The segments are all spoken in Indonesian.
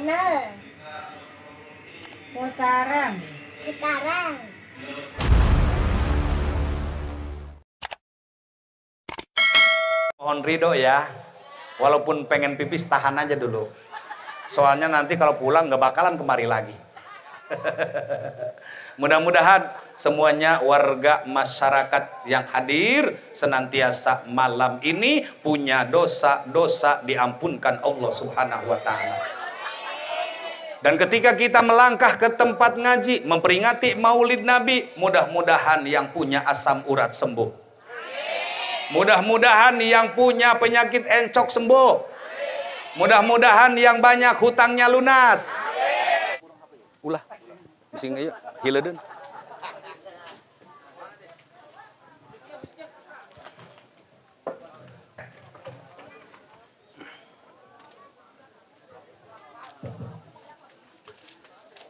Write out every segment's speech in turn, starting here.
Benar. Sekarang. Sekarang. Mohon ridho ya. Walaupun pengen pipis tahan aja dulu. Soalnya nanti kalau pulang gak bakalan kemari lagi. Mudah-mudahan semuanya warga masyarakat yang hadir senantiasa malam ini punya dosa-dosa diampunkan Allah Subhanahu wa taala. Dan ketika kita melangkah ke tempat ngaji memperingati Maulid Nabi, mudah-mudahan yang punya asam urat sembuh. Mudah-mudahan yang punya penyakit encok sembuh. Mudah-mudahan yang banyak hutangnya lunas. Ulah, bising aja, hiledeun.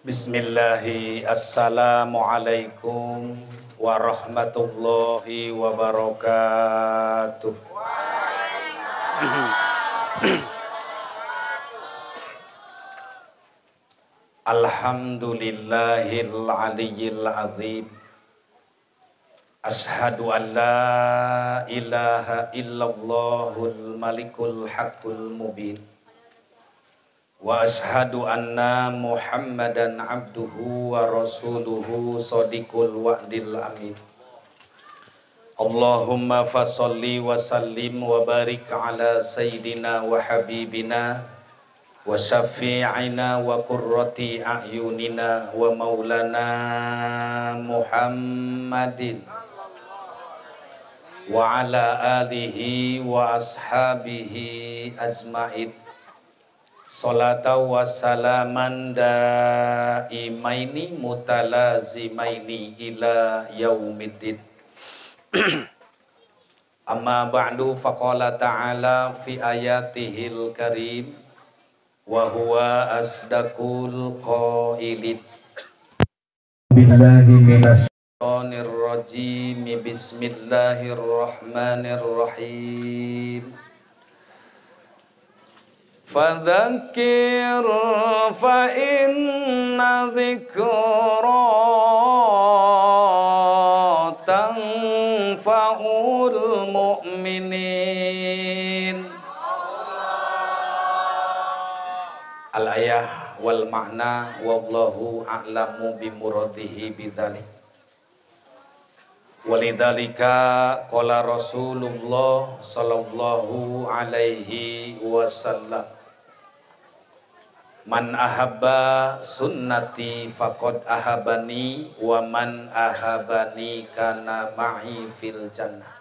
Bismillahi, assalamualaikum warahmatullahi wabarakatuh. Alhamdulillahil aliyyil azim. Ashhadu an la ilaha illallahul malikul haqqul mubin. Wa ashhadu anna Muhammadan abduhu wa rasuluhu shadiqul wa'dil amin. Allahumma fasalli wa sallim wa barik ala sayyidina wa habibina wa syafi'ina wa qurrati a'yunina wa maulana Muhammadin wa ala alihi wa ashabihi ajma'in. Salatu wassalaman daimaini mutalazimaini ila yaumiddin. Amma ba'du, faqala ta'ala fi ayatihil karim wa huwa asdaqul qailin. Billahi minasyaitonir rajim. Bismillahirrahmanirrahim. Fadzakir fa inna dzikra tanfa'ul mu'minin. Al-ayah wal ma'na wallahu a'lamu bimuradihi bidzalik. Walidzalika qala Rasulullah sallallahu alaihi wasallam, man ahabba sunnati faqad ahabani wa man ahabani kana ma'i fil jannah.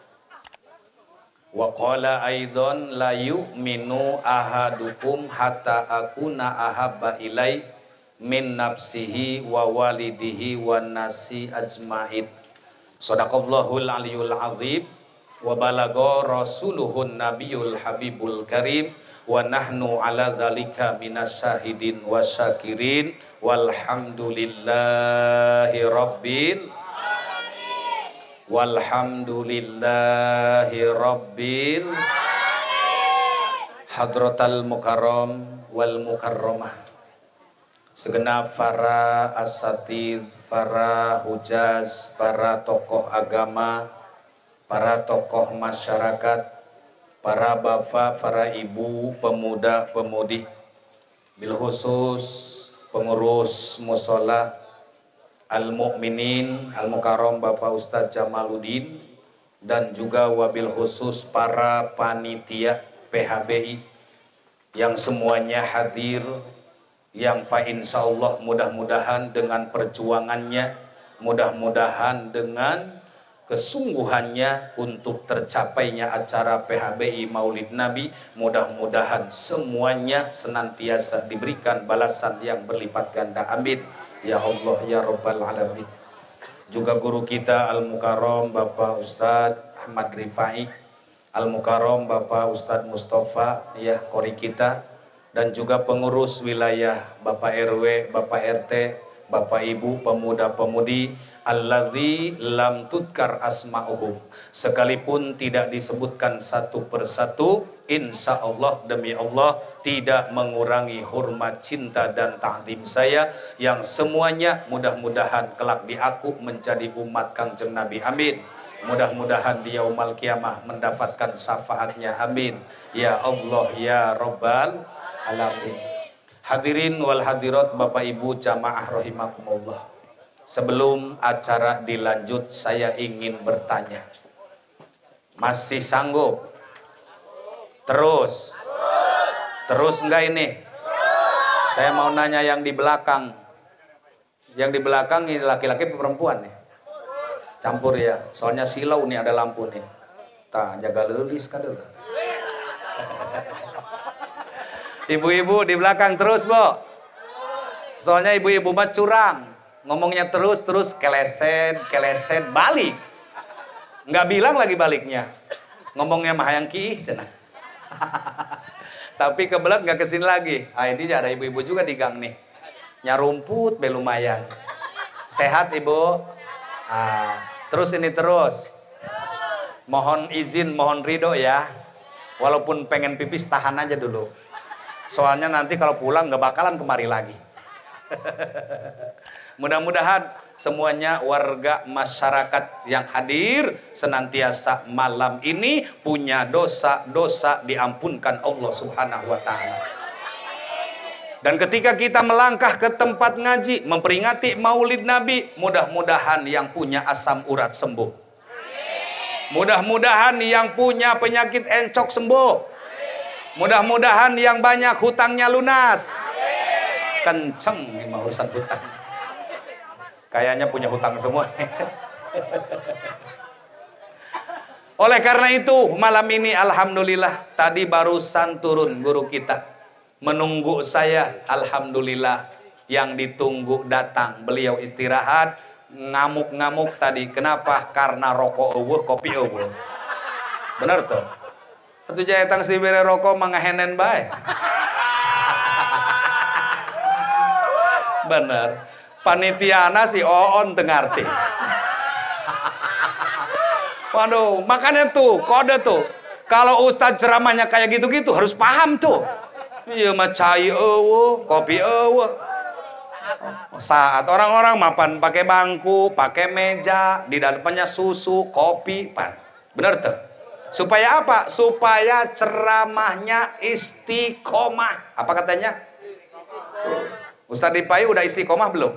Wa qala aidan la yu'minu ahadukum hatta akuna ahabba ilai min nafsihi wa walidihi wan nasi ajma'in. Shadaqallahul aliyul azim wa balagha rasuluhun nabiyul habibul karim wa nahnu ala dzalika minasyahidin wasyakirin walhamdulillahi rabbil alamin. Walhamdulillahi rabbil alamin. Hadratal mukarram wal mukarramah, segenap para asatidz, para hujaz, para tokoh agama, para tokoh masyarakat, para bapak, para ibu, pemuda, pemudi, bil khusus pengurus musola Al-Mu'minin Al-Mukarram Bapak Ustadz Jamaluddin, dan juga wabil khusus para panitia PHBI yang semuanya hadir, yang Pak insya Allah mudah-mudahan dengan perjuangannya, mudah-mudahan dengan kesungguhannya untuk tercapainya acara PHBI Maulid Nabi, mudah-mudahan semuanya senantiasa diberikan balasan yang berlipat ganda. Amin ya Allah ya Rabbal Alamin. Juga guru kita Al-Mukarram Bapak Ustadz Ahmad Rifai, Al-Mukarram Bapak Ustadz Mustafa ya kori kita, dan juga pengurus wilayah Bapak RW, Bapak RT, Bapak Ibu pemuda-pemudi, alladzi lam tudkar asma'uhum, sekalipun tidak disebutkan satu persatu, insya Allah demi Allah tidak mengurangi hormat, cinta dan ta'zim saya, yang semuanya mudah-mudahan kelak diaku menjadi umat Kangjeng Nabi. Amin. Mudah-mudahan di yaumul kiamah mendapatkan syafaatnya. Amin. Ya Allah ya Rabbal alamin. Hadirin wal hadirat, Bapak Ibu jamaah rahimakumullah. Sebelum acara dilanjut, saya ingin bertanya. Masih sanggup? Terus? Terus enggak ini? Saya mau nanya yang di belakang. Yang di belakang ini laki-laki atau perempuan nih? Campur ya. Soalnya silau nih, ada lampu nih. Tah, jaga lelis kan dulu. Ibu-ibu di belakang terus, Bu. Soalnya ibu-ibu mah curang. Ngomongnya terus keleset, balik. Nggak bilang lagi baliknya. Ngomongnya mah yang kiih cenah. Tapi kebelet nggak kesini lagi. Ah, ini ada ibu-ibu juga di gang nih. Nyarumput be lumayan. Sehat, Ibu? Ah, terus ini terus. Mohon izin, mohon ridho ya. Walaupun pengen pipis tahan aja dulu. Soalnya nanti kalau pulang nggak bakalan kemari lagi. Mudah-mudahan semuanya warga masyarakat yang hadir senantiasa malam ini punya dosa-dosa diampunkan Allah Subhanahu wa Ta'ala. Dan ketika kita melangkah ke tempat ngaji memperingati Maulid Nabi, mudah-mudahan yang punya asam urat sembuh. Mudah-mudahan yang punya penyakit encok sembuh. Mudah-mudahan yang banyak hutangnya lunas. Kenceng nih mau urusan hutang. Kayaknya punya hutang semua. Oleh karena itu malam ini alhamdulillah tadi barusan turun guru kita. Menunggu saya, alhamdulillah yang ditunggu datang. Beliau istirahat, ngamuk-ngamuk tadi. Kenapa? Karena rokok eueuh, kopi eueuh. Benar tuh. Satu jahetang si bere rokok mangahenen bae. Bener. Panitiana si Oon teu ngarti. Waduh, makanya tuh kode tuh. Kalau ustadz ceramahnya kayak gitu-gitu harus paham tuh. Iya mah cai eueuh, kopi eueuh. Saat orang-orang mapan pakai bangku, pakai meja, di depannya susu, kopi, pan. Bener tuh. Supaya apa? Supaya ceramahnya istiqomah. Apa katanya? Ustadz Dipayu udah istiqomah belum?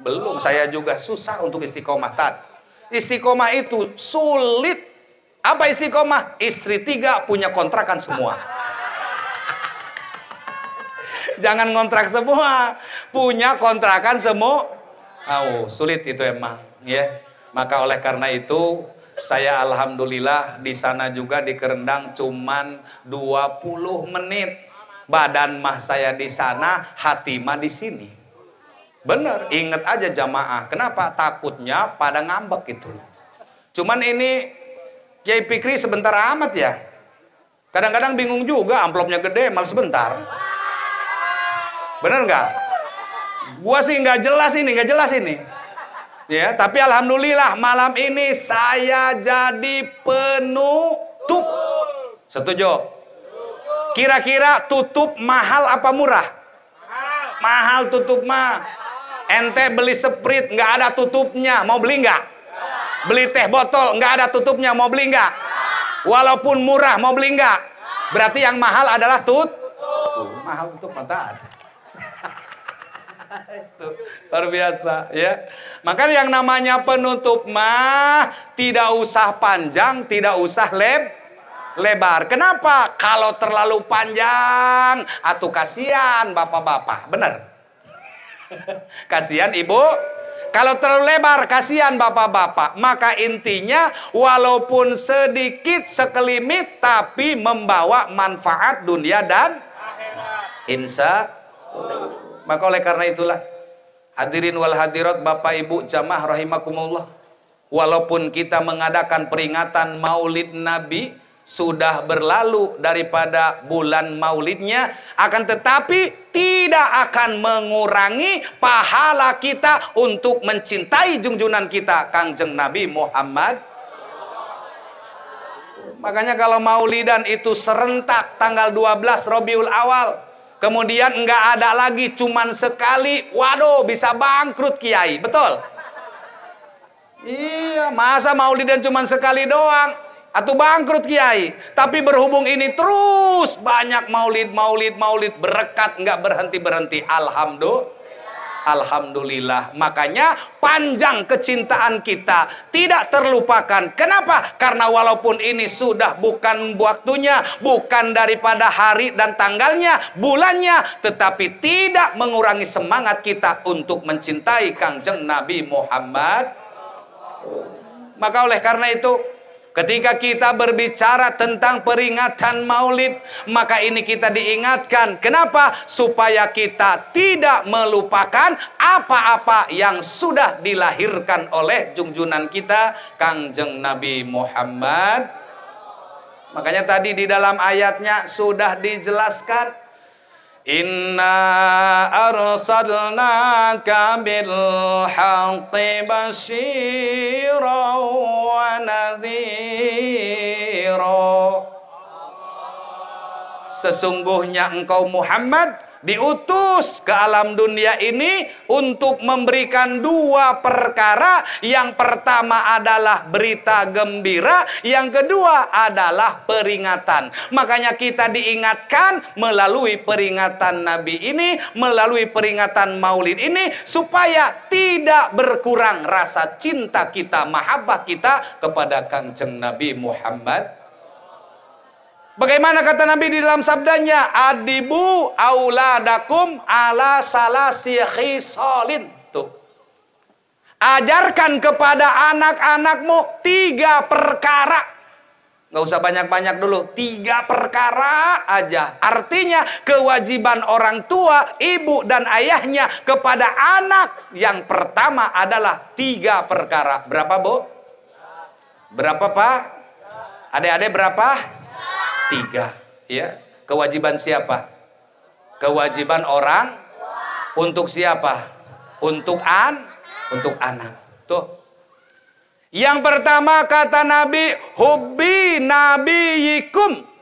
Belum. Saya juga susah untuk istiqomah. Istiqomah itu sulit. Apa istiqomah? Istri 3 punya kontrakan semua. Jangan ngontrak semua. Punya kontrakan semua. Sulit itu emang. Ya. Maka oleh karena itu saya alhamdulillah di sana juga di Kerendang cuman 20 menit. Badan mah saya di sana, hati mah di sini. Bener, inget aja jamaah. Kenapa? Takutnya pada ngambek gitu. Cuman ini Kiai Fikri sebentar amat ya. Kadang-kadang bingung juga, amplopnya gede, malah sebentar. Bener nggak? Gua sih nggak jelas ini. Ya, tapi alhamdulillah malam ini saya jadi penutup. Setuju? Kira-kira tutup mahal apa murah? Mahal tutup mah. Ente beli Sprite nggak ada tutupnya, mau beli nggak? Beli teh botol nggak ada tutupnya, mau beli nggak? Walaupun murah, mau beli nggak? Berarti yang mahal adalah mahal tutup mata ada. Itu luar biasa ya. Maka yang namanya penutup mah tidak usah panjang, tidak usah lebar. Kenapa? Kalau terlalu panjang, atuh kasihan bapak-bapak. Benar? Kasihan ibu. Kalau terlalu lebar, kasihan bapak-bapak. Maka intinya, walaupun sedikit sekelimit, tapi membawa manfaat dunia dan insya. Maka oleh karena itulah, hadirin wal hadirat, bapak ibu jamaah rahimakumullah, walaupun kita mengadakan peringatan Maulid Nabi, sudah berlalu daripada bulan Maulidnya, akan tetapi tidak akan mengurangi pahala kita untuk mencintai junjungan kita Kangjeng Nabi Muhammad. Makanya kalau maulidan itu serentak tanggal 12 Rabiul Awal, kemudian enggak ada lagi, cuman sekali, waduh bisa bangkrut kiai, betul? Iya, masa maulidan cuman sekali doang? Atau bangkrut kiai. Tapi berhubung ini terus banyak maulid berkat, nggak berhenti. Alhamdulillah. Makanya panjang kecintaan kita tidak terlupakan. Kenapa? Karena walaupun ini sudah bukan waktunya, bukan daripada hari dan tanggalnya, bulannya, tetapi tidak mengurangi semangat kita untuk mencintai Kangjeng Nabi Muhammad. Maka oleh karena itu, ketika kita berbicara tentang peringatan maulid, maka ini kita diingatkan. Kenapa? Supaya kita tidak melupakan apa-apa yang sudah dilahirkan oleh junjungan kita, Kangjeng Nabi Muhammad. Makanya tadi di dalam ayatnya sudah dijelaskan, Inna arsalnaka bil haqqi basyira wa nadhira. Sesungguhnya engkau Muhammad diutus ke alam dunia ini untuk memberikan dua perkara. Yang pertama adalah berita gembira, yang kedua adalah peringatan. Makanya kita diingatkan melalui peringatan Nabi ini, melalui peringatan maulid ini, supaya tidak berkurang rasa cinta kita, mahabbah kita kepada Kangjeng Nabi Muhammad. Bagaimana kata Nabi di dalam sabdanya, adibu auladakum ala salasi khisalin. Tuh. Ajarkan kepada anak-anakmu 3 perkara. Nggak usah banyak-banyak dulu, 3 perkara aja. Artinya kewajiban orang tua, ibu dan ayahnya kepada anak yang pertama adalah 3 perkara. Berapa, Bu? Berapa, Pak? Adik-adik berapa? 3, ya. Kewajiban siapa? Kewajiban orang untuk siapa? Untuk anak. Tuh. Yang pertama kata Nabi, hubbi nabiyikum.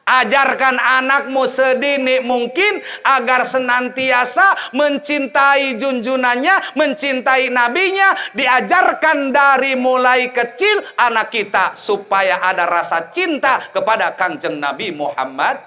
Ajarkan anakmu sedini mungkin agar senantiasa mencintai junjunannya, mencintai nabinya. Diajarkan dari mulai kecil anak kita supaya ada rasa cinta kepada Kangjeng Nabi Muhammad.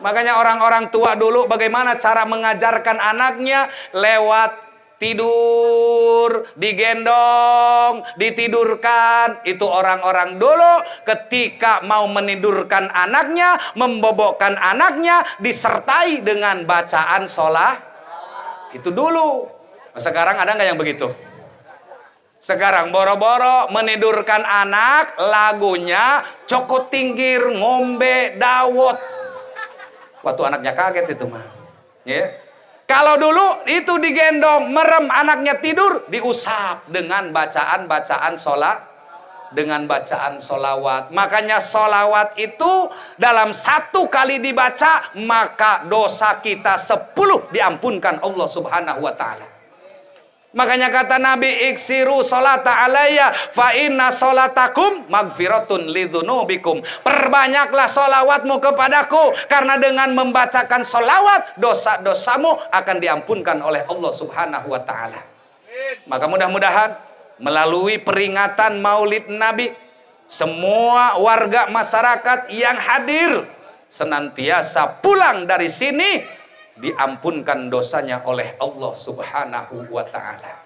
Makanya orang-orang tua dulu bagaimana cara mengajarkan anaknya? Lewat tidur, digendong, ditidurkan. Itu orang-orang dulu ketika mau menidurkan anaknya, membobokkan anaknya, disertai dengan bacaan sholat. Itu dulu. Sekarang ada nggak yang begitu? Sekarang boro-boro menidurkan anak, lagunya cokot tinggir, ngombe, dawot. Waktu anaknya kaget itu mah. Ya. Kalau dulu itu digendong, merem anaknya tidur, diusap dengan bacaan-bacaan sholat, dengan bacaan sholawat. Makanya sholawat itu dalam 1 kali dibaca, maka dosa kita 10 diampunkan Allah Subhanahu wa ta'ala. Makanya kata Nabi, iksiru sholata alayya fa inna sholatakum magfiratun lidzunubikum. Perbanyaklah sholawatmu kepadaku, karena dengan membacakan sholawat, dosa-dosamu akan diampunkan oleh Allah Subhanahu wa ta'ala. Maka mudah-mudahan melalui peringatan maulid Nabi, semua warga masyarakat yang hadir senantiasa pulang dari sini diampunkan dosanya oleh Allah Subhanahu wa ta'ala.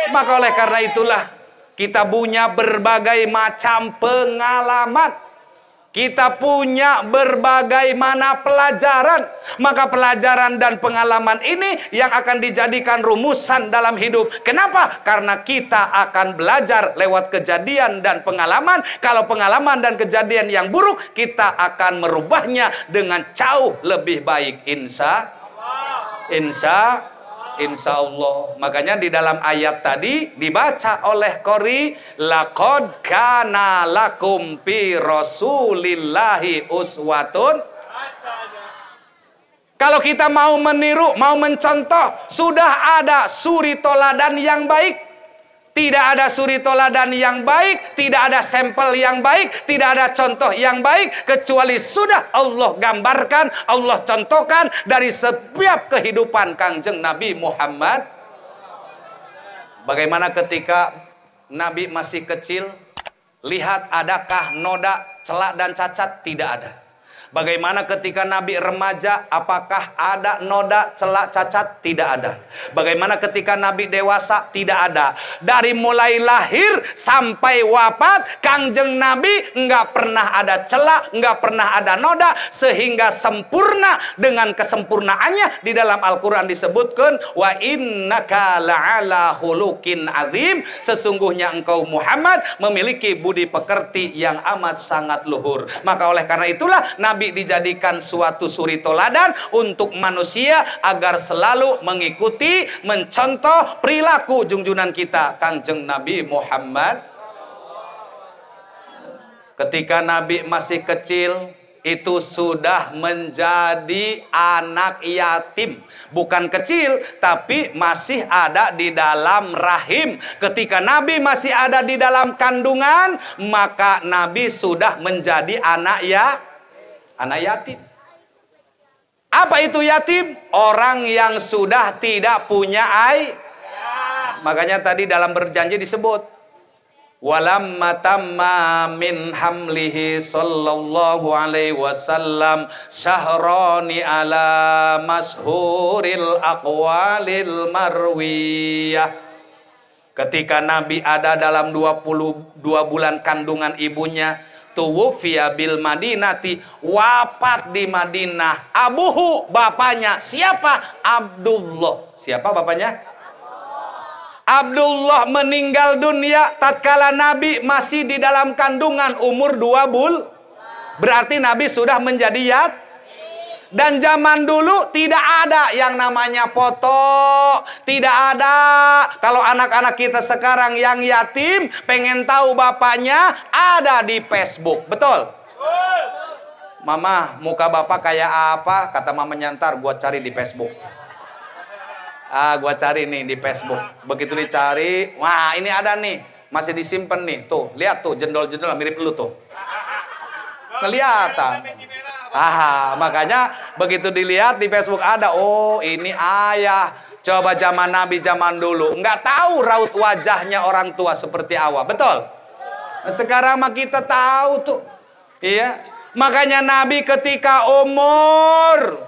Maka oleh karena itulah kita punya berbagai macam pengalaman. Kita punya berbagai mana pelajaran. Maka pelajaran dan pengalaman ini yang akan dijadikan rumusan dalam hidup. Kenapa? Karena kita akan belajar lewat kejadian dan pengalaman. Kalau pengalaman dan kejadian yang buruk, kita akan merubahnya dengan jauh lebih baik. Insya Allah. Makanya di dalam ayat tadi dibaca oleh qori, laqad kana lakum fi rasulillahi uswatun. Kalau kita mau meniru, mau mencontoh, sudah ada suri toladan yang baik. Tidak ada suri toladan yang baik, tidak ada sampel yang baik, tidak ada contoh yang baik, kecuali sudah Allah gambarkan, Allah contohkan dari setiap kehidupan Kangjeng Nabi Muhammad. Bagaimana ketika Nabi masih kecil, lihat adakah noda, celak dan cacat? Tidak ada. Bagaimana ketika Nabi remaja, apakah ada noda, celak, cacat? Tidak ada. Bagaimana ketika Nabi dewasa? Tidak ada. Dari mulai lahir sampai wafat, Kangjeng Nabi enggak pernah ada celak, enggak pernah ada noda, sehingga sempurna. Dengan kesempurnaannya di dalam Al-Quran disebutkan, wa innaka la'ala khuluqin azim, sesungguhnya engkau Muhammad memiliki budi pekerti yang amat sangat luhur. Maka oleh karena itulah Nabi dijadikan suatu suri toladan untuk manusia agar selalu mengikuti, mencontoh perilaku junjungan kita Kangjeng Nabi Muhammad. Ketika Nabi masih kecil, itu sudah menjadi anak yatim. Bukan kecil, tapi masih ada di dalam rahim. Ketika Nabi masih ada di dalam kandungan, maka Nabi sudah menjadi anak yatim. Apa itu yatim? Orang yang sudah tidak punya ayah. Makanya tadi dalam berjanji disebut, walamma tamma min hamlihi sallallahu alaihi wasallam syahrani ala mashhuril aqwalil marwiyah. Ketika Nabi ada dalam 22 bulan kandungan ibunya, tuwufiya bil Madinati, wafat di Madinah. Abuhu, bapaknya. Siapa? Abdullah. Siapa bapaknya? Abdullah meninggal dunia tatkala Nabi masih di dalam kandungan umur 2 bulan. Berarti Nabi sudah menjadi yatim. Dan zaman dulu tidak ada yang namanya foto, tidak ada. Kalau anak-anak kita sekarang yang yatim pengen tahu bapaknya, ada di Facebook. Betul? Mama, muka bapak kayak apa? Kata mama nyantar, gua cari di Facebook. Gua cari nih di Facebook. Begitu dicari, wah ini ada nih, masih disimpan nih. Tuh, lihat tuh jendol-jendol mirip lu tuh. Kelihatan. Makanya begitu dilihat di Facebook ada, oh ini ayah. Coba zaman Nabi zaman dulu, nggak tahu raut wajahnya orang tua seperti apa. Betul? Nah, sekarang mah kita tahu tuh. Iya. Makanya Nabi ketika umur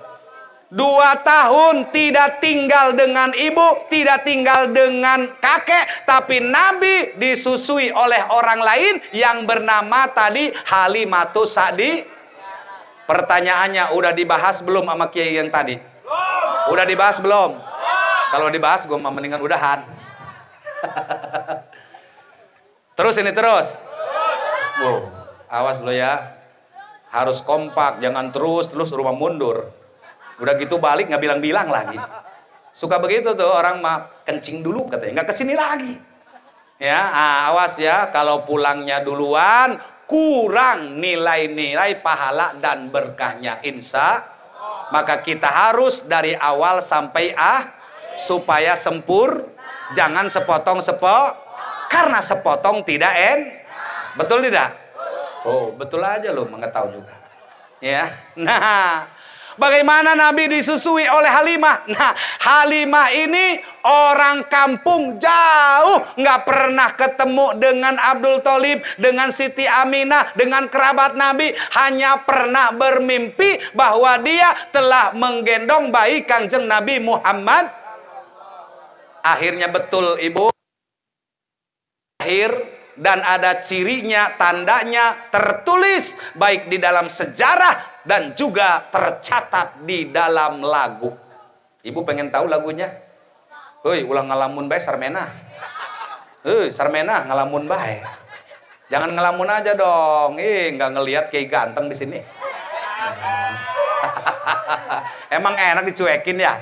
2 tahun tidak tinggal dengan ibu, tidak tinggal dengan kakek, tapi Nabi disusui oleh orang lain yang bernama tadi Halimatus Sa'di. Pertanyaannya, udah dibahas belum sama kiai yang tadi? Udah dibahas belum? Kalau dibahas, gue mendingan udahan. Terus ini terus. Wow, awas lo ya. Harus kompak, jangan terus rumah mundur. Udah gitu balik nggak bilang-bilang lagi. Suka begitu tuh orang mah, kencing dulu katanya, nggak kesini lagi. Ya, awas ya, kalau pulangnya duluan, kurang nilai-nilai pahala dan berkahnya insya. Maka kita harus dari awal sampai supaya jangan sepotong karena sepotong tidak betul tidak? Oh betul aja loh, nggak tahu juga ya. Nah, bagaimana Nabi disusui oleh Halimah? Nah, Halimah ini orang kampung jauh, nggak pernah ketemu dengan Abdul Thalib, dengan Siti Aminah, dengan kerabat Nabi. Hanya pernah bermimpi bahwa dia telah menggendong bayi Kangjeng Nabi Muhammad. Akhirnya betul ibu lahir. Dan ada cirinya, tandanya tertulis baik di dalam sejarah dan juga tercatat di dalam lagu. Ibu pengen tahu lagunya? Hei, ulang ngalamun bae sarmena. Hei, sarmena ngalamun bae. Jangan ngelamun aja dong. Nggak ngelihat kayak ganteng di sini. Emang enak dicuekin ya?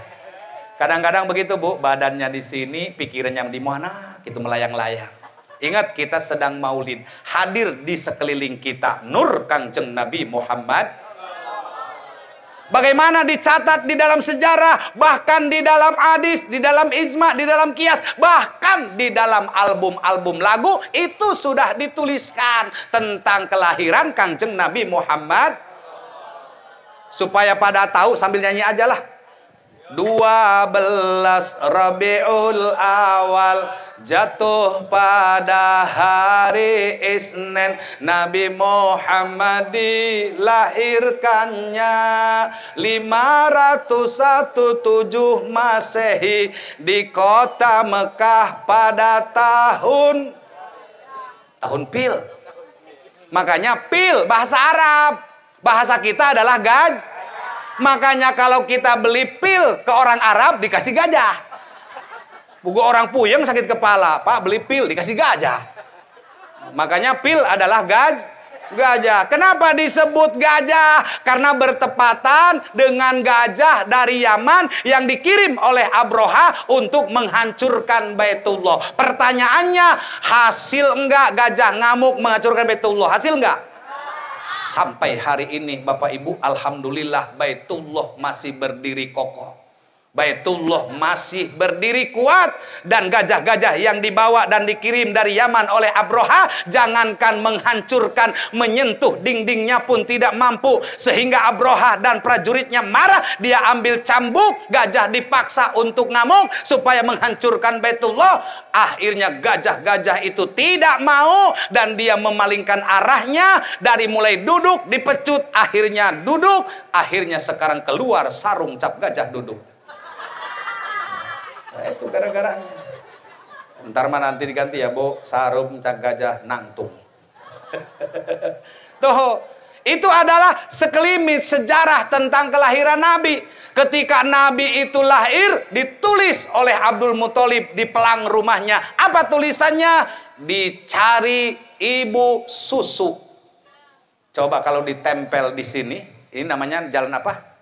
Kadang-kadang begitu bu, badannya di sini, pikirannya di mana? Gitu melayang-layang. Ingat kita sedang maulid, hadir di sekeliling kita nur Kangjeng Nabi Muhammad. Bagaimana dicatat di dalam sejarah, bahkan di dalam hadis, di dalam ijma, di dalam qiyas, bahkan di dalam album-album lagu itu sudah dituliskan tentang kelahiran Kangjeng Nabi Muhammad. Supaya pada tahu, sambil nyanyi aja lah. 12 Rabiul Awal jatuh pada hari Isnin, Nabi Muhammad dilahirkannya 517 Masehi di kota Mekah pada tahun Pil. Makanya Pil bahasa Arab, bahasa kita adalah gajah. Makanya kalau kita beli pil ke orang Arab dikasih gajah. Buku orang puyeng sakit kepala, Pak beli pil dikasih gajah. Makanya pil adalah gajah. Kenapa disebut gajah? Karena bertepatan dengan gajah dari Yaman yang dikirim oleh Abroha untuk menghancurkan Baitullah. Pertanyaannya, hasil enggak gajah ngamuk menghancurkan Baitullah? Hasil enggak? Sampai hari ini Bapak Ibu, alhamdulillah Baitullah masih berdiri kokoh. Baitullah masih berdiri kuat. Dan gajah-gajah yang dibawa dan dikirim dari Yaman oleh Abroha, jangankan menghancurkan, menyentuh dindingnya pun tidak mampu. Sehingga Abroha dan prajuritnya marah. Dia ambil cambuk, gajah dipaksa untuk ngamuk supaya menghancurkan Baitullah. Akhirnya gajah-gajah itu tidak mau dan dia memalingkan arahnya. Dari mulai duduk dipecut, akhirnya duduk, akhirnya sekarang keluar sarung cap gajah duduk. Nah, itu gara-garanya. Ntar mah nanti diganti ya, Bu, sarung cap gajah nangtung. Tuh, itu adalah sekelumit sejarah tentang kelahiran Nabi. Ketika Nabi itu lahir, ditulis oleh Abdul Muthalib di pelang rumahnya. Apa tulisannya? Dicari ibu susu. Coba kalau ditempel di sini, ini namanya jalan apa?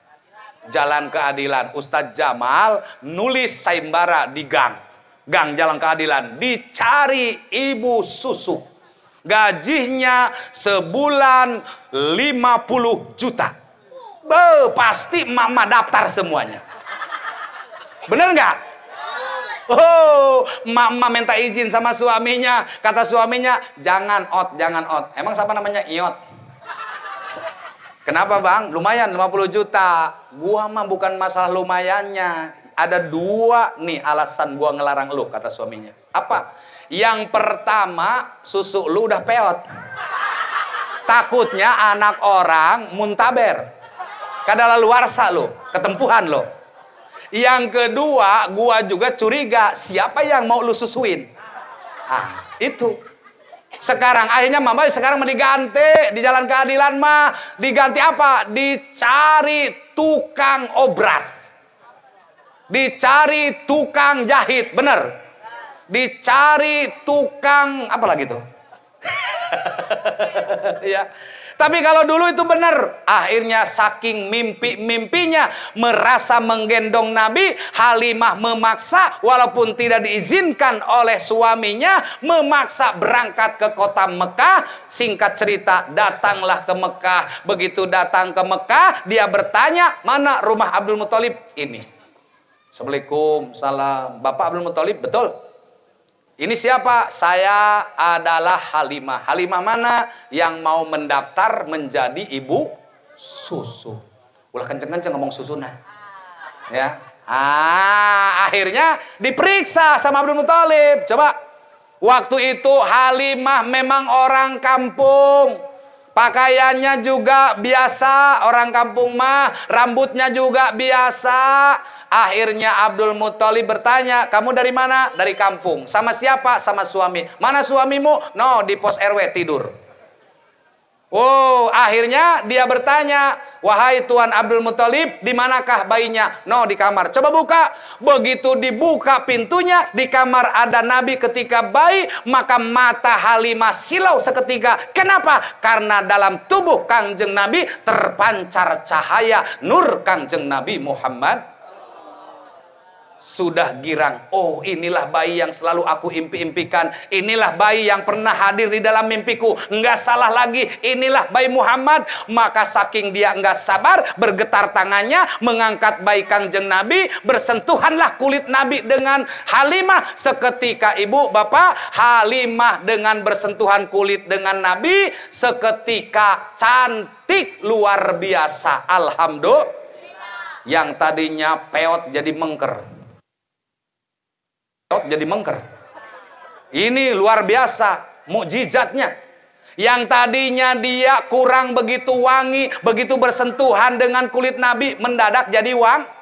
Jalan Keadilan. Ustadz Jamal nulis sayembara di gang Jalan Keadilan. Dicari ibu susu. Gajinya sebulan 50 juta. Pasti mama daftar semuanya. Bener nggak? Oh, mama minta izin sama suaminya. Kata suaminya, jangan ot. Emang siapa namanya Iot? Kenapa bang? Lumayan 50 juta. Gua mah bukan masalah lumayannya. Ada dua nih alasan gua ngelarang lu, kata suaminya. Apa? Yang pertama, susu lu udah peot. Takutnya anak orang muntaber. Kadaluarsa lo, ketempuhan lo. Yang kedua, gua juga curiga siapa yang mau lu susuin. Ah, itu. Sekarang akhirnya mama sekarang mau diganti di Jalan Keadilan mah diganti apa? Dicari tukang obras. Dicari tukang jahit, bener. Dicari tukang apa lagi tuh? Ya. Tapi kalau dulu itu benar. Akhirnya saking mimpinya merasa menggendong Nabi, Halimah memaksa walaupun tidak diizinkan oleh suaminya, memaksa berangkat ke kota Mekah. Singkat cerita, datanglah ke Mekah. Begitu datang ke Mekah, dia bertanya, mana rumah Abdul Muthalib? Ini. Assalamualaikum, salam. Bapak Abdul Muthalib, betul? Ini siapa? Saya adalah Halimah. Halimah mana? Yang mau mendaftar menjadi ibu susu. Ulah kenceng-kenceng ngomong susu nah. Ya. Akhirnya diperiksa sama Abdul Muthalib. Coba. Waktu itu Halimah memang orang kampung. Pakaiannya juga biasa, orang kampung mah. Rambutnya juga biasa. Akhirnya Abdul Muthalib bertanya, kamu dari mana? Dari kampung. Sama siapa? Sama suami. Mana suamimu? No, di pos RW tidur. Oh, akhirnya dia bertanya, wahai Tuan Abdul Muthalib, di manakah bayinya? No, di kamar. Coba buka. Begitu dibuka pintunya, di kamar ada Nabi ketika bayi, maka mata Halimah silau seketika. Kenapa? Karena dalam tubuh Kangjeng Nabi terpancar cahaya nur Kangjeng Nabi Muhammad. sudah girang. Oh, inilah bayi yang selalu aku impi-impikan. Inilah bayi yang pernah hadir di dalam mimpiku. Enggak salah lagi, inilah bayi Muhammad. Maka saking dia enggak sabar, bergetar tangannya, mengangkat bayi Kangjeng Nabi, bersentuhanlah kulit Nabi dengan Halimah. Seketika ibu, bapak, Halimah dengan bersentuhan kulit dengan Nabi, seketika cantik luar biasa. Alhamdulillah. Yang tadinya peot jadi mengker. Jadi mengker. Ini luar biasa mukjizatnya. Yang tadinya dia kurang begitu wangi, begitu bersentuhan dengan kulit Nabi, mendadak jadi wangi.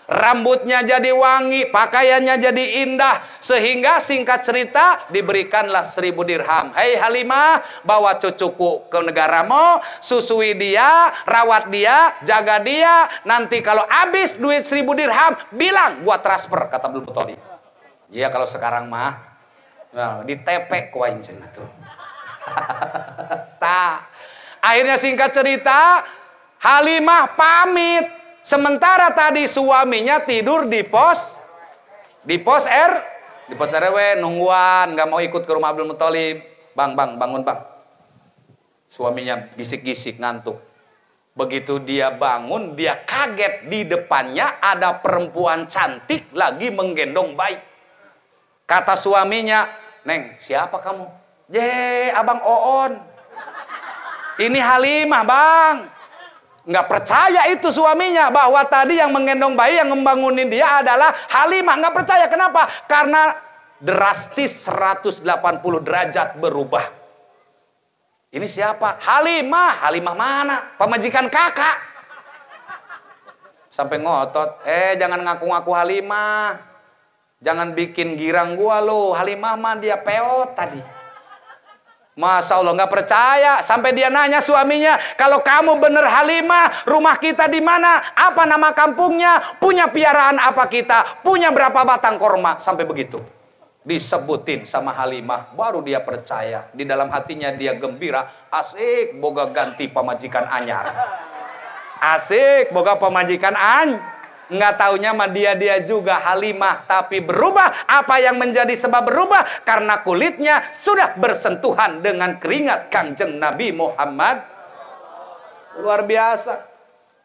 Rambutnya jadi wangi, pakaiannya jadi indah, sehingga singkat cerita diberikanlah 1000 dirham. Hei Halimah, bawa cucuku ke negaramu, susui dia, rawat dia, jaga dia. Nanti kalau habis duit 1000 dirham, bilang gua transfer, kata Abdul Muthalib. Iya, kalau sekarang mah ditepek kuancen tuh. Akhirnya singkat cerita, Halimah pamit. Sementara tadi suaminya tidur di pos RW nungguan, nggak mau ikut ke rumah Abdul Muthalib. Bang, bangun bang. Suaminya gisik-gisik ngantuk. Begitu dia bangun, dia kaget di depannya ada perempuan cantik lagi menggendong bayi. Kata suaminya, Neng, siapa kamu? Abang Oon. Ini Halimah, bang. Nggak percaya itu suaminya bahwa tadi yang menggendong bayi, yang membangunin dia adalah Halimah. Nggak percaya, kenapa? Karena drastis 180 derajat berubah. Ini siapa? Halimah. Halimah mana? Pemajikan kakak. Sampai ngotot, jangan ngaku-ngaku Halimah. Jangan bikin girang gua lo. Halimah mah dia peot tadi. Masya Allah, nggak percaya. Sampai dia nanya suaminya, kalau kamu bener Halimah, rumah kita di mana? Apa nama kampungnya? Punya piaraan apa kita? Punya berapa batang korma? Sampai begitu. Disebutin sama Halimah, baru dia percaya. Di dalam hatinya dia gembira. Asik, boga ganti pemajikan anyar. Asik, boga pemajikan Nggak taunya mah dia juga Halimah, tapi berubah. Apa yang menjadi sebab berubah? Karena kulitnya sudah bersentuhan dengan keringat Kangjeng Nabi Muhammad. Luar biasa.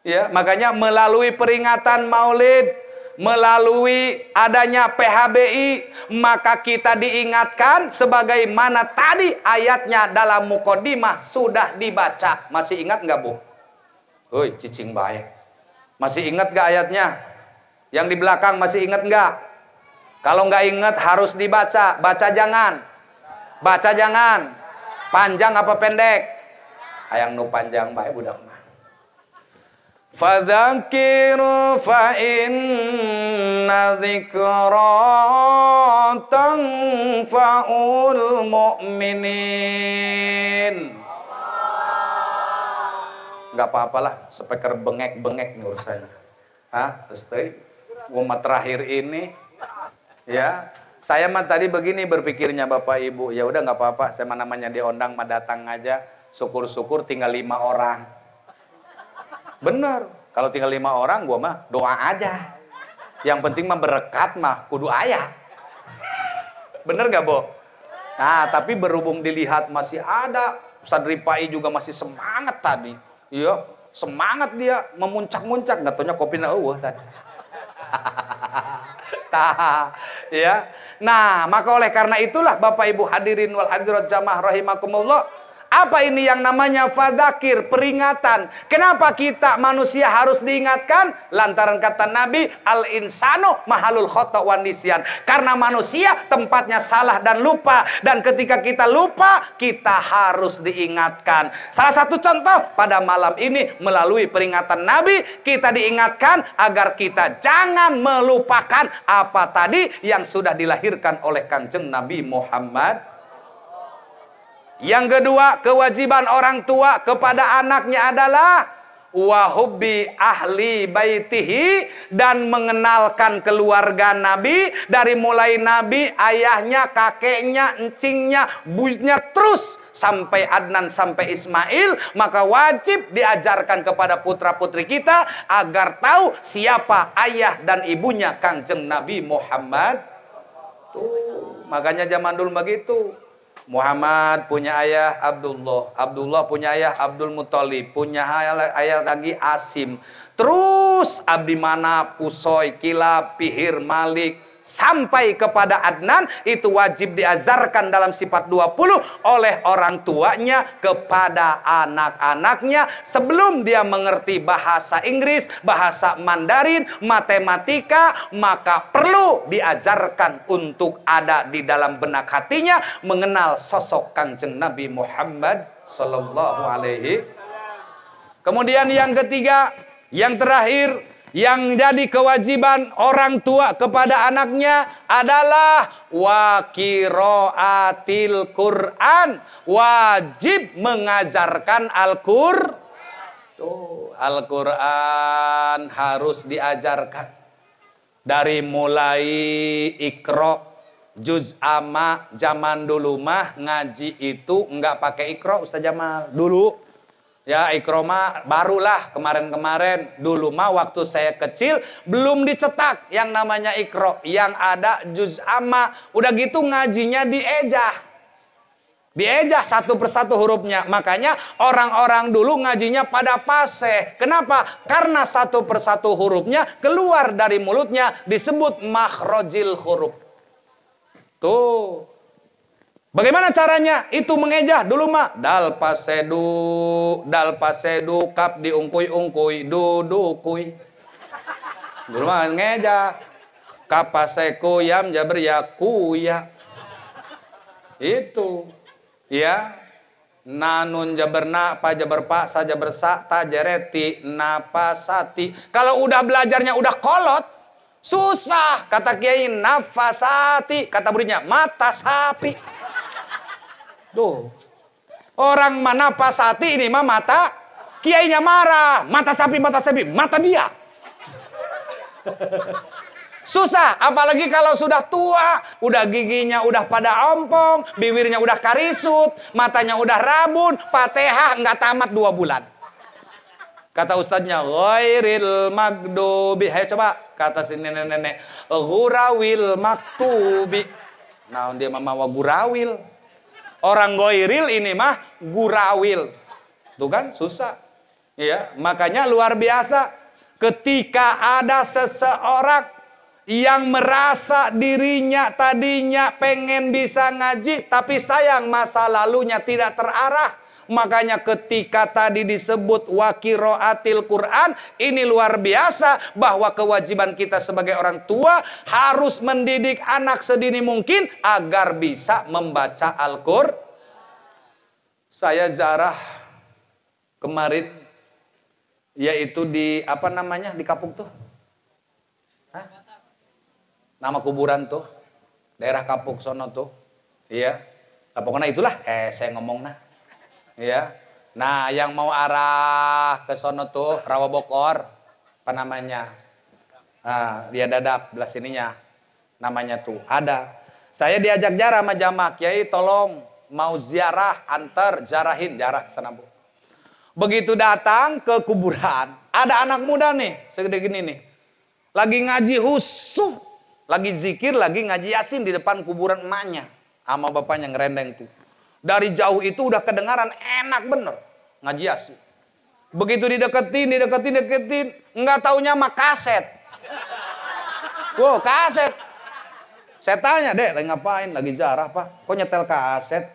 Ya, makanya melalui peringatan Maulid, melalui adanya PHBI, maka kita diingatkan sebagaimana tadi ayatnya dalam mukodimah sudah dibaca. Masih ingat nggak, Bu? Hoi, cicing baik. Masih ingat gak ayatnya? Yang di belakang masih ingat gak? Kalau gak ingat harus dibaca. Baca jangan. Baca jangan. Panjang apa pendek? Hayang nu panjang baik budak mah. Fadzakir fa inna dzikra tanfa'ul mu'minin. Gak apa-apalah, speaker bengek-bengek nih urusannya. Terus tadi umat terakhir ini, ya, saya mah tadi begini berpikirnya Bapak Ibu, ya udah nggak apa-apa, saya mah namanya diundang mah datang aja, syukur-syukur tinggal 5 orang. Bener, kalau tinggal 5 orang, gua mah doa aja. Yang penting mah berkat mah kudu ayah. Bener gak, Bo? Nah, tapi berhubung dilihat masih ada, Ustadz Ripai juga masih semangat tadi. Iya, semangat dia memuncak-muncak, nggak taunya kopi tadi. Ya. Nah, maka oleh karena itulah Bapak Ibu hadirin wal hadirat jamaah rahimakumullah, apa ini yang namanya fadzakir, peringatan. Kenapa kita manusia harus diingatkan? Lantaran kata Nabi, al-insanu mahalul khata' wan nisyan. Karena manusia tempatnya salah dan lupa. Dan ketika kita lupa, kita harus diingatkan. Salah satu contoh pada malam ini melalui peringatan Nabi, kita diingatkan agar kita jangan melupakan apa tadi yang sudah dilahirkan oleh Kangjeng Nabi Muhammad. Yang kedua, kewajiban orang tua kepada anaknya adalah wa hubbi ahli baitihi, dan mengenalkan keluarga Nabi dari mulai Nabi, ayahnya, kakeknya, encingnya, bunya, terus sampai Adnan sampai Ismail. Maka wajib diajarkan kepada putra-putri kita agar tahu siapa ayah dan ibunya Kangjeng Nabi Muhammad. Tuh, makanya zaman dulu begitu. Muhammad punya ayah Abdullah, Abdullah punya ayah Abdul Muthalib, punya ayah lagi Asim. Terus Abdi Manaf, Usoy, Kilab, Pihir, Malik, sampai kepada Adnan. Itu wajib diajarkan dalam sifat 20 oleh orang tuanya kepada anak-anaknya sebelum dia mengerti bahasa Inggris, bahasa Mandarin, matematika. Maka perlu diajarkan untuk ada di dalam benak hatinya mengenal sosok Kangjeng Nabi Muhammad sallallahu alaihi. Kemudian yang ketiga, yang terakhir, yang jadi kewajiban orang tua kepada anaknya adalah wa qiraatil Quran. Wajib mengajarkan Al-Qur'an. Tuh, Al-Quran harus diajarkan. Dari mulai Iqra, juz amma. Zaman dulu mah ngaji itu enggak pakai Iqra, Ustaz Jamal. Dulu ya, Iqra mah barulah kemarin-kemarin. Dulu mah waktu saya kecil belum dicetak yang namanya Iqra. Yang ada juz amma. Udah gitu ngajinya diejah. Diejah satu persatu hurufnya. Makanya orang-orang dulu ngajinya pada fasih. Kenapa? Karena satu persatu hurufnya keluar dari mulutnya disebut makhrajil huruf. Tuh. Bagaimana caranya? Itu mengejah dulu mah. Dal pasedu, kap diungkuy-ungkuy, dudukui. Dulu mah ngejah. Kap paseku yam jaber ya kuya. Itu. Ya. Nanun jaberna, pa jaber pa, sa jaber sa, ta jereti, napasati. Kalau udah belajarnya udah kolot, susah. Kata kiai nafasati, kata muridnya mata sapi. Tuh. Orang mana pasati ini mah mata, kiainya marah. Mata sapi, mata dia. Susah, apalagi kalau sudah tua, udah giginya udah pada ompong, bibirnya udah karisut, matanya udah rabun, Fatihah nggak tamat 2 bulan. Kata ustadznya, ghairil magdubi. Ayo coba, kata si nenek-nenek, gurawil maktubi. Nah, dia mama gurawil. Orang goiril ini mah gurawil. Tuh kan susah. Ya, makanya luar biasa ketika ada seseorang yang merasa dirinya tadinya pengen bisa ngaji tapi sayang masa lalunya tidak terarah. Makanya ketika tadi disebut wa qiraatil Quran, ini luar biasa bahwa kewajiban kita sebagai orang tua harus mendidik anak sedini mungkin agar bisa membaca Al-Qur'an. Saya ziarah kemarin, yaitu di apa namanya di Kapuk tuh? Hah? Nama kuburan tuh, daerah Kapuk sono tuh, iya. Pokoknya itulah, saya ngomong nah. Ya, nah yang mau arah ke sono tuh Rawa Bokor, apa namanya? Nah, dia dadap belah sininya, namanya tuh ada. Saya diajak jarah sama jamaah, Kiai tolong mau ziarah antar jarahin jarah sana bu. Begitu datang ke kuburan, ada anak muda nih segede gini nih, lagi ngaji husuk, lagi zikir, lagi ngaji yasin di depan kuburan emaknya, sama bapaknya ngerendeng tuh. Dari jauh itu udah kedengaran enak bener ngaji yasin. Begitu dideketin, nggak taunya mah kaset. Wow, kaset. Saya tanya, Dek, lagi ngapain? Lagi ziarah, Pak. Kok nyetel kaset?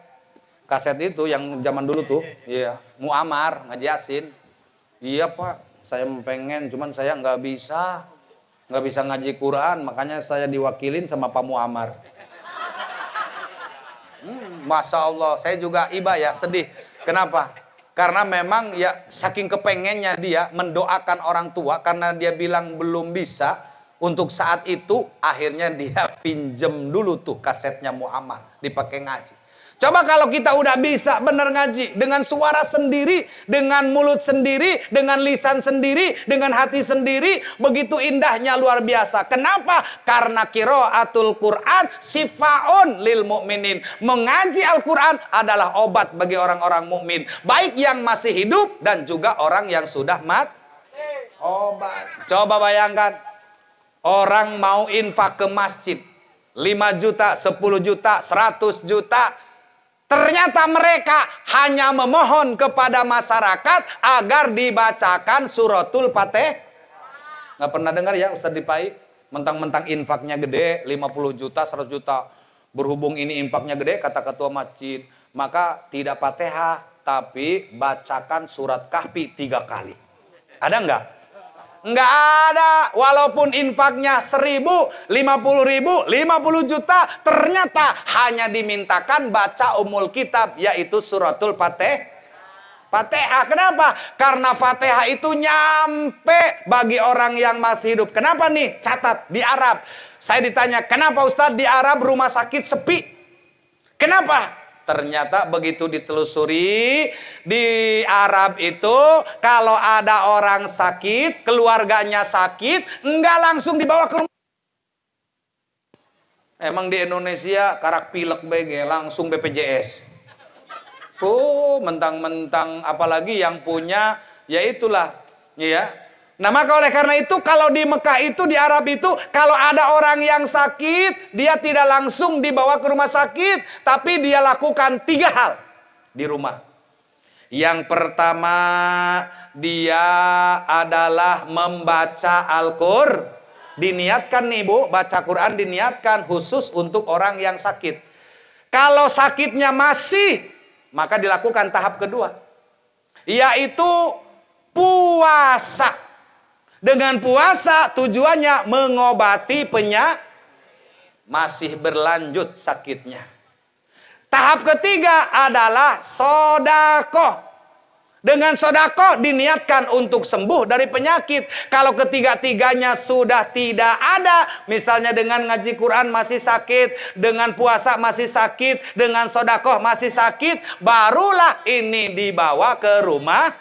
Kaset itu yang zaman dulu tuh, iya, Muammar ngaji yasin. Iya, Pak. Saya pengen, cuman saya nggak bisa ngaji Quran, makanya saya diwakilin sama Pak Muammar. Masya Allah, saya juga iba ya, sedih. Kenapa? Karena memang ya saking kepengennya dia mendoakan orang tua, karena dia bilang belum bisa untuk saat itu, akhirnya dia pinjem dulu tuh kasetnya Muammar, dipakai ngaji. Coba kalau kita udah bisa benar ngaji, dengan suara sendiri, dengan mulut sendiri, dengan lisan sendiri, dengan hati sendiri, begitu indahnya luar biasa. Kenapa? Karena qiraatul Quran sifaun lil mu'minin. Mengaji Al-Quran adalah obat bagi orang-orang mukmin, baik yang masih hidup dan juga orang yang sudah mati. Obat. Coba bayangkan, orang mau infak ke masjid, 5 juta, 10 juta, 100 juta. Ternyata mereka hanya memohon kepada masyarakat agar dibacakan suratul Fatihah. Nggak pernah dengar ya Ustaz Dipai? Mentang-mentang infaknya gede, 50 juta, 100 juta. Berhubung ini infaknya gede, kata ketua masjid, maka tidak Fatihah, tapi bacakan surat Kahfi 3 kali. Ada nggak? Nggak ada. Walaupun infaknya 1.000, 50.000, 50 juta, ternyata hanya dimintakan baca umul kitab, yaitu suratul Fatihah. Kenapa? Karena Fatihah itu nyampe bagi orang yang masih hidup. Kenapa nih? Catat, di Arab. Saya ditanya, kenapa Ustadz di Arab rumah sakit sepi? Kenapa? Ternyata begitu ditelusuri, di Arab itu kalau ada orang sakit, keluarganya sakit, enggak langsung dibawa ke rumah. Emang di Indonesia karak pilek BG langsung BPJS. Mentang-mentang apalagi yang punya, ya itulah, ya. Nah, maka oleh karena itu kalau di Mekah itu, di Arab itu, kalau ada orang yang sakit, dia tidak langsung dibawa ke rumah sakit, tapi dia lakukan 3 hal di rumah. Yang pertama, dia adalah membaca Al-Qur'an. Diniatkan nih Bu, baca Quran diniatkan khusus untuk orang yang sakit. Kalau sakitnya masih, maka dilakukan tahap kedua, yaitu puasa. Dengan puasa tujuannya mengobati penyakit, masih berlanjut sakitnya. Tahap ketiga adalah sedekah. Dengan sedekah diniatkan untuk sembuh dari penyakit. Kalau ketiga-tiganya sudah tidak ada, misalnya dengan ngaji Quran masih sakit, dengan puasa masih sakit, dengan sedekah masih sakit, barulah ini dibawa ke rumah.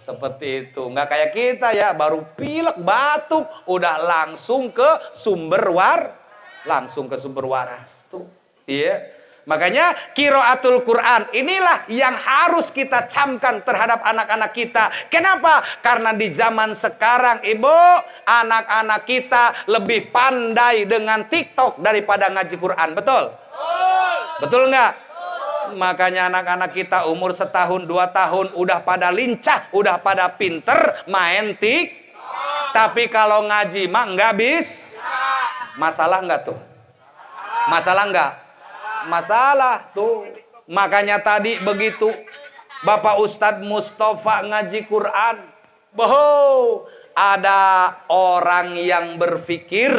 Seperti itu. Nggak kayak kita ya, baru pilek, batuk, udah langsung ke sumber waras. Tuh. Iya. Makanya qiraatul Quran inilah yang harus kita camkan terhadap anak-anak kita. Kenapa? Karena di zaman sekarang, Ibu, anak-anak kita lebih pandai dengan TikTok daripada ngaji Quran. Betul? Betul nggak? Makanya anak-anak kita umur 1 tahun, 2 tahun udah pada lincah, udah pada pinter main TikTok. Tapi kalau ngaji mah nggak bisa. Masalah nggak tuh? Masalah nggak? Masalah tuh. Makanya tadi begitu Bapak Ustadz Mustafa ngaji Quran, ada orang yang berpikir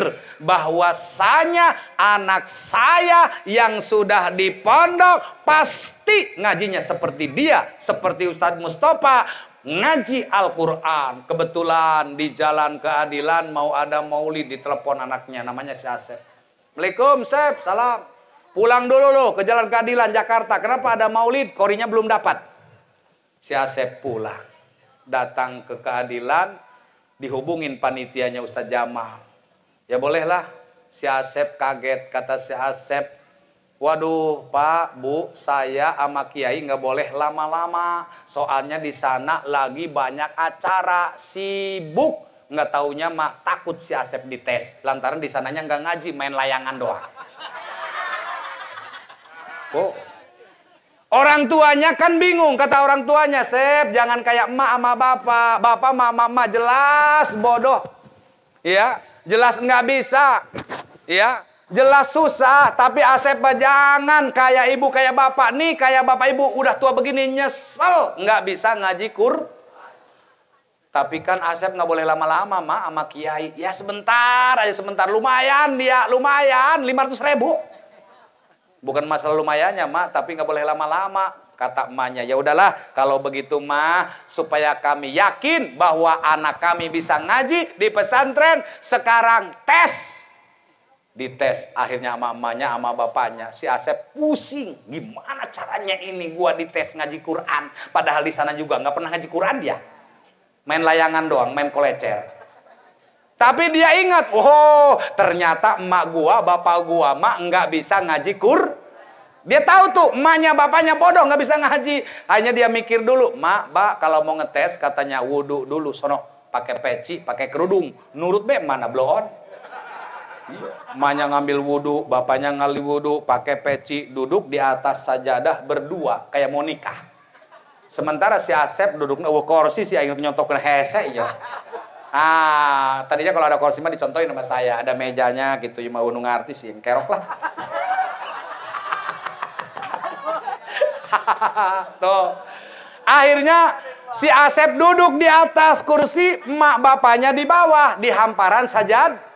bahwasanya anak saya yang sudah di pondok pasti ngajinya seperti dia, seperti Ustadz Mustafa ngaji Al-Quran. Kebetulan di Jalan Keadilan mau ada maulid, ditelepon anaknya, namanya si Asep. Assalamualaikum Sep, salam. Pulang dulu loh ke Jalan Keadilan Jakarta. Kenapa ada maulid? Korinya belum dapat. Si Asep pulang, datang ke Keadilan, dihubungin panitianya Ustadz Jamal. Ya bolehlah. Si Asep kaget, kata si Asep, waduh Pak, Bu, saya sama Kiai nggak boleh lama-lama, soalnya di sana lagi banyak acara, sibuk. Nggak taunya mak takut si Asep dites, lantaran di sananya nggak ngaji, main layangan doang. Kok? Orang tuanya kan bingung, kata orang tuanya, Sep, jangan kayak emak sama bapak. Bapak sama mama jelas bodoh. Ya, jelas nggak bisa. Ya, jelas susah. Tapi Asep jangan kayak ibu, kayak bapak. Nih kayak bapak ibu udah tua begini nyesel nggak bisa ngaji Quran. Tapi kan Asep nggak boleh lama-lama, mak, sama Kiai. Ya sebentar aja, sebentar. Lumayan dia, lumayan, 500.000. Bukan masalah lumayannya, mak, tapi nggak boleh lama-lama. Kata emaknya, ya udahlah, kalau begitu mah, supaya kami yakin bahwa anak kami bisa ngaji di pesantren, sekarang tes. Dites akhirnya sama emaknya sama bapaknya. Si Asep pusing, gimana caranya ini gua dites ngaji Quran, padahal di sana juga nggak pernah ngaji Quran dia. Main layangan doang, main kolecer. Tapi dia ingat, oh ternyata emak gua, bapak gua mak nggak bisa ngaji Quran. Dia tahu tuh emaknya bapaknya bodoh nggak bisa ngaji. Hanya dia mikir dulu, mak, bak kalau mau ngetes katanya wudu dulu, sono pakai peci, pakai kerudung. Nurut be mana bloon? Emaknya ngambil wudu, bapaknya ngambil wudu, pakai peci, duduk di atas sajadah berdua kayak mau nikah. Sementara si Asep duduk kursi si aing nyontokeun hese ya. Tadinya kalau ada kursi mah dicontohin sama saya, ada mejanya gitu, ya mau ngarti sih, kerok lah. Tuh. Akhirnya si Asep duduk di atas kursi, emak bapaknya di bawah, di hamparan sajadah.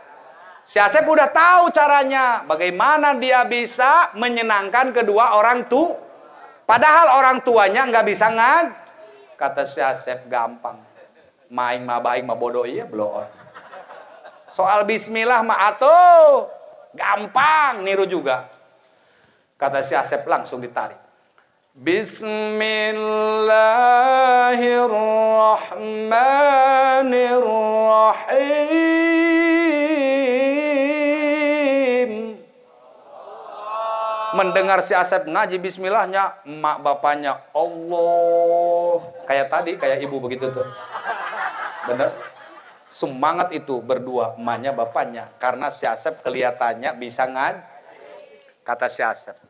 Si Asep udah tahu caranya, bagaimana dia bisa menyenangkan kedua orang tua. Padahal orang tuanya nggak bisa ngaji. Kata si Asep, gampang. Maing mah baik mah bodoh iya belum. Soal bismillah mah atuh, gampang niru juga. Kata si Asep langsung ditarik. Bismillahirrahmanirrahim. Mendengar si Asep ngaji bismillahnya, emak bapaknya Allah. Kayak tadi, kayak ibu begitu tuh. Bener? Semangat itu berdua, emaknya bapaknya. Karena si Asep kelihatannya bisa ngaji. Kata si Asep.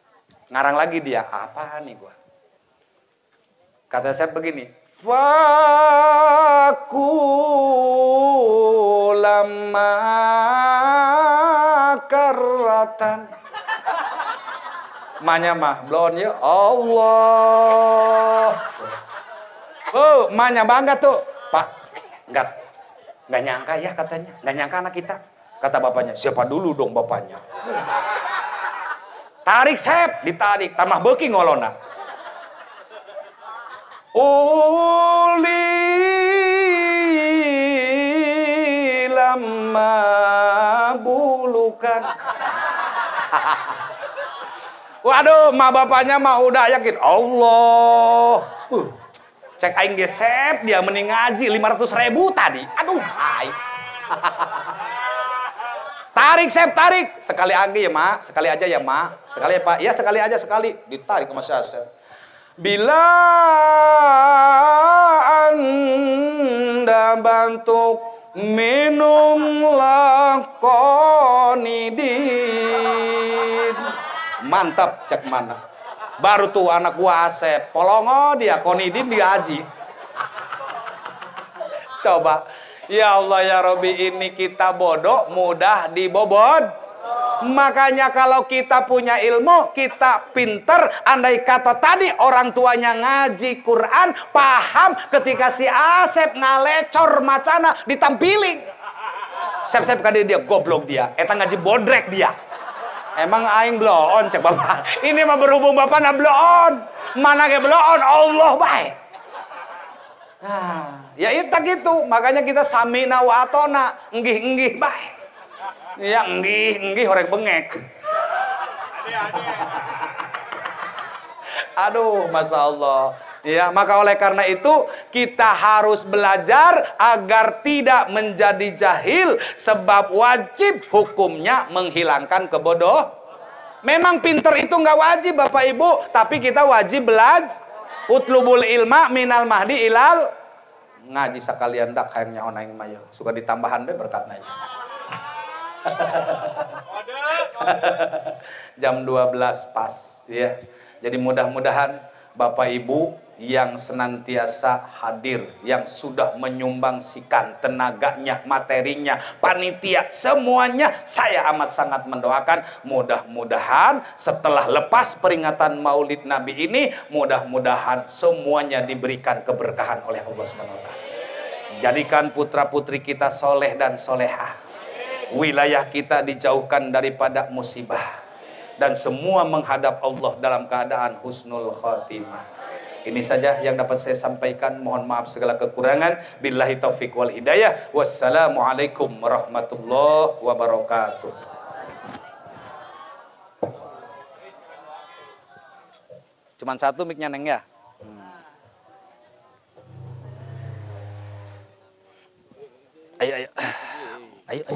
Ngarang lagi dia, apa nih gua? Kata Asep begini. Fakulama karatan. Emaknya mah, blon ya Allah. Oh, emaknya bangga tuh. Pak, nggak nyangka ya katanya. Nggak nyangka anak kita. Kata bapaknya, siapa dulu dong bapaknya? Tarik Sep, ditarik. Tambah beuki ngolona. Uli lama bulukan. Waduh, ma bapaknya mah udah yakin. Allah. Cek aing gesep dia mending ngaji 500.000 tadi. Aduh, hai. Tarik Sep, tarik. Sekali lagi ya, Mak. Sekali aja ya, Mak. Sekali ya, Pak. Ya, sekali aja sekali. Ditarik sama Sep. Bila Anda bantu minumlah konidin. Mantap, cek mana. Baru tuh anak gua Asep, polongo dia, konidin diaji. Coba, ya Allah ya Rabbi, ini kita bodoh, mudah dibobod. Makanya kalau kita punya ilmu, kita pinter, andai kata tadi orang tuanya ngaji Quran, paham ketika si Asep ngalecor macana ditampiling. Sep kali dia goblok dia, eta ngaji bodrek dia. Emang aing bloon cek bapak. Ini mah berhubung bapak na bloon. Mana ke bloon Allah baik. Nah, ya itu gitu. Makanya kita samina wa atona, enggih baik. Ya enggih horek bengek. Aduh, Masya Allah. Ya, maka oleh karena itu kita harus belajar agar tidak menjadi jahil, sebab wajib hukumnya menghilangkan kebodohan. Memang pinter itu nggak wajib Bapak Ibu, tapi kita wajib belajar. Utlubul ilma minal mahdi ilal ngaji sekalian dak hayangnya onaing mayo. Suka ditambahan deh berkat nanya. Jam 12 pas ya. Jadi mudah-mudahan Bapak Ibu yang senantiasa hadir, yang sudah menyumbangsikan tenaganya, materinya, panitia, semuanya saya amat sangat mendoakan. Mudah-mudahan setelah lepas peringatan Maulid Nabi ini, mudah-mudahan semuanya diberikan keberkahan oleh Allah SWT. Jadikan putra-putri kita soleh dan solehah. Wilayah kita dijauhkan daripada musibah. Dan semua menghadap Allah dalam keadaan husnul khotimah. Ini saja yang dapat saya sampaikan. Mohon maaf segala kekurangan. Billahi taufiq wal hidayah. Wassalamualaikum warahmatullahi wabarakatuh. Cuman satu mic-nya Neng ya. Ayo.